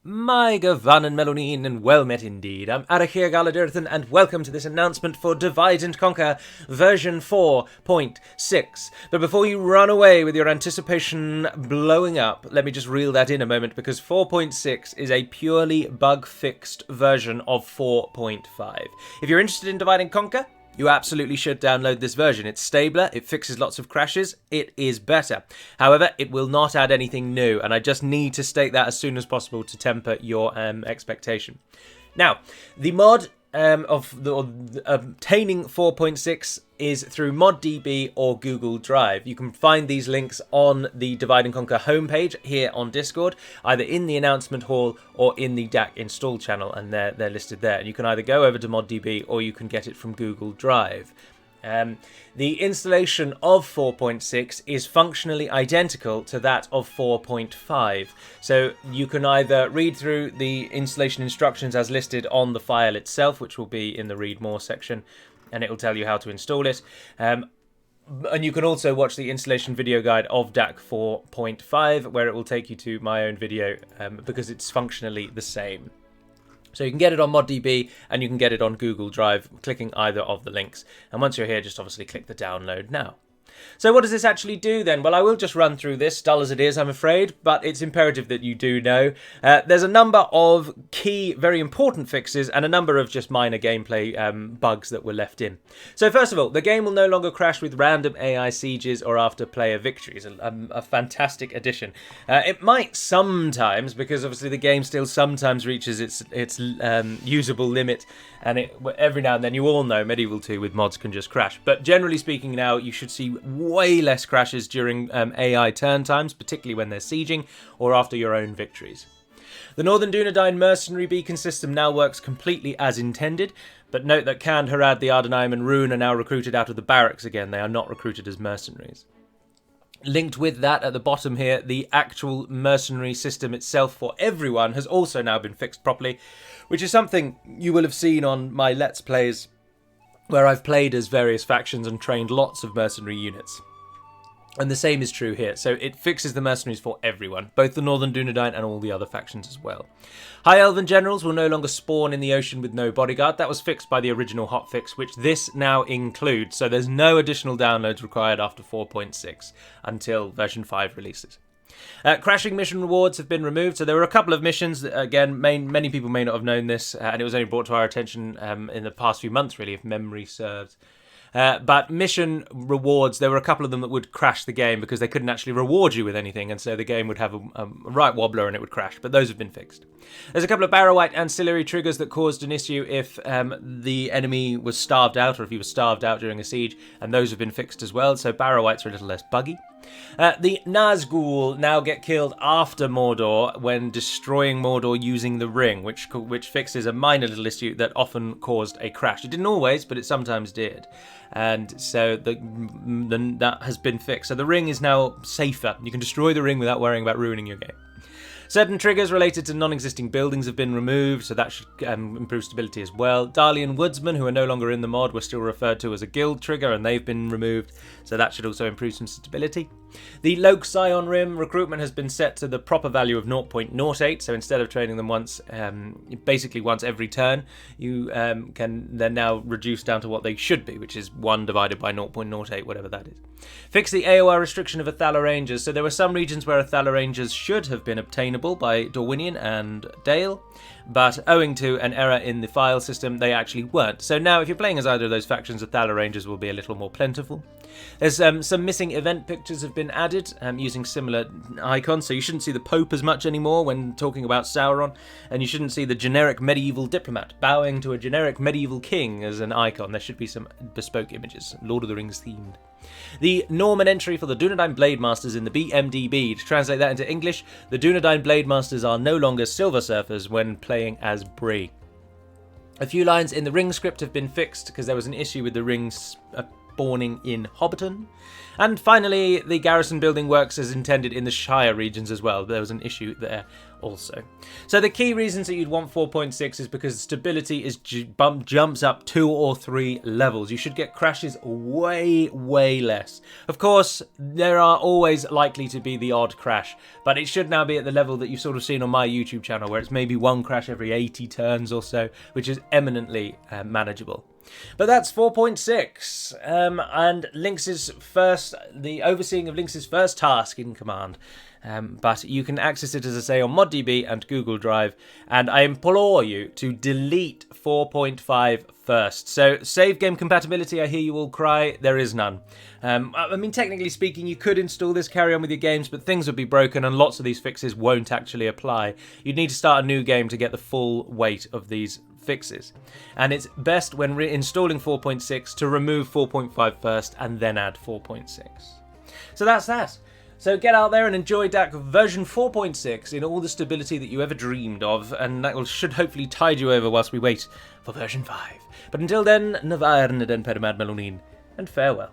My Gavan and Melonin, and well met indeed. I'm Arachir Galadirthan, and welcome to this announcement for Divide and Conquer version 4.6. But before you run away with your anticipation blowing up, let me just reel that in a moment, because 4.6 is a purely bug-fixed version of 4.5. If you're interested in Divide and Conquer, you absolutely should download this version. It's stabler, it fixes lots of crashes, it is better. However, it will not add anything new, and I just need to state that as soon as possible to temper your expectation. Now, the mod obtaining 4.6 is through ModDB or Google Drive. You can find these links on the Divide and Conquer homepage here on Discord, either in the announcement hall or in the DAC install channel, and they're listed there. And you can either go over to ModDB or you can get it from Google Drive. The installation of 4.6 is functionally identical to that of 4.5. So you can either read through the installation instructions as listed on the file itself, which will be in the read more section, and it will tell you how to install it. And you can also watch the installation video guide of DAC 4.5, where it will take you to my own video, because it's functionally the same. So you can get it on ModDB and you can get it on Google Drive, clicking either of the links. And once you're here, just obviously click the download now. So what does this actually do then? Well, I will just run through this, dull as it is, I'm afraid, but it's imperative that you do know. There's a number of key, very important fixes and a number of just minor gameplay bugs that were left in. So first of all, the game will no longer crash with random AI sieges or after player victories, a fantastic addition. It might sometimes, because obviously the game still sometimes reaches its usable limit, and every now and then, you all know Medieval 2 with mods can just crash. But generally speaking now, you should see way less crashes during AI turn times, particularly when they're sieging or after your own victories. The Northern Dunedain mercenary beacon system now works completely as intended, but note that Khand, Harad, the Ardenaim and Rune are now recruited out of the barracks again. They are not recruited as mercenaries. Linked with that at the bottom here, the actual mercenary system itself for everyone has also now been fixed properly, which is something you will have seen on my Let's Plays where I've played as various factions and trained lots of mercenary units. And the same is true here, so it fixes the mercenaries for everyone, both the Northern Dunedain and all the other factions as well. High Elven generals will no longer spawn in the ocean with no bodyguard. That was fixed by the original hotfix, which this now includes, so there's no additional downloads required after 4.6 until version 5 releases. Crashing mission rewards have been removed, so there were a couple of missions that, again, many people may not have known this, and it was only brought to our attention in the past few months, really, if memory serves. But mission rewards, there were a couple of them that would crash the game because they couldn't actually reward you with anything, and so the game would have a right wobbler and it would crash, but those have been fixed. There's a couple of Barrow-Wight ancillary triggers that caused an issue if the enemy was starved out or if he was starved out during a siege, and those have been fixed as well, so Barrow-Wights are a little less buggy. The Nazgul now get killed after Mordor when destroying Mordor using the ring, which fixes a minor little issue that often caused a crash. It didn't always, but it sometimes did. And so that has been fixed. So the ring is now safer. You can destroy the ring without worrying about ruining your game. Certain triggers related to non-existing buildings have been removed, so that should improve stability as well. Darlian Woodsmen, who are no longer in the mod, were still referred to as a guild trigger, and they've been removed, so that should also improve some stability. The Loke Scion Rim recruitment has been set to the proper value of 0.08, so instead of training them once, basically once every turn, they're now reduced down to what they should be, which is 1 divided by 0.08, whatever that is. Fix the AOR restriction of Athala Rangers. So there were some regions where Athala Rangers should have been obtainable by Dorwinion and Dale, but owing to an error in the file system, they actually weren't. So now if you're playing as either of those factions, Athala Rangers will be a little more plentiful. There's some missing event pictures have been added using similar icons, so you shouldn't see the Pope as much anymore when talking about Sauron, and you shouldn't see the generic medieval diplomat bowing to a generic medieval king as an icon. There should be some bespoke images, Lord of the Rings themed. The Norman entry for the Dunedain Blade Masters in the BMDB. To translate that into English, the Dunedain Blade Masters are no longer Silver Surfers when playing as Bree. A few lines in the ring script have been fixed because there was an issue with the rings spawning in Hobbiton. And finally, the garrison building works as intended in the Shire regions as well. There was an issue there also. So the key reasons that you'd want 4.6 is because stability is jumps up 2 or 3 levels. You should get crashes way less. Of course, there are always likely to be the odd crash, but it should now be at the level that you've sort of seen on my YouTube channel, where it's maybe 1 crash every 80 turns or so, which is eminently manageable. But that's 4.6, and the overseeing of Lynx's first task in command. But you can access it, as I say, on ModDB and Google Drive, and I implore you to delete 4.5 first. So, save game compatibility, I hear you all cry, there is none. I mean, technically speaking, you could install this, carry on with your games, but things would be broken and lots of these fixes won't actually apply. You'd need to start a new game to get the full weight of these fixes. And it's best when reinstalling 4.6 to remove 4.5 first and then add 4.6. So that's that. So get out there and enjoy DAC version 4.6 in all the stability that you ever dreamed of, and that should hopefully tide you over whilst we wait for version 5. But until then, na waarne den per Melonin, and farewell.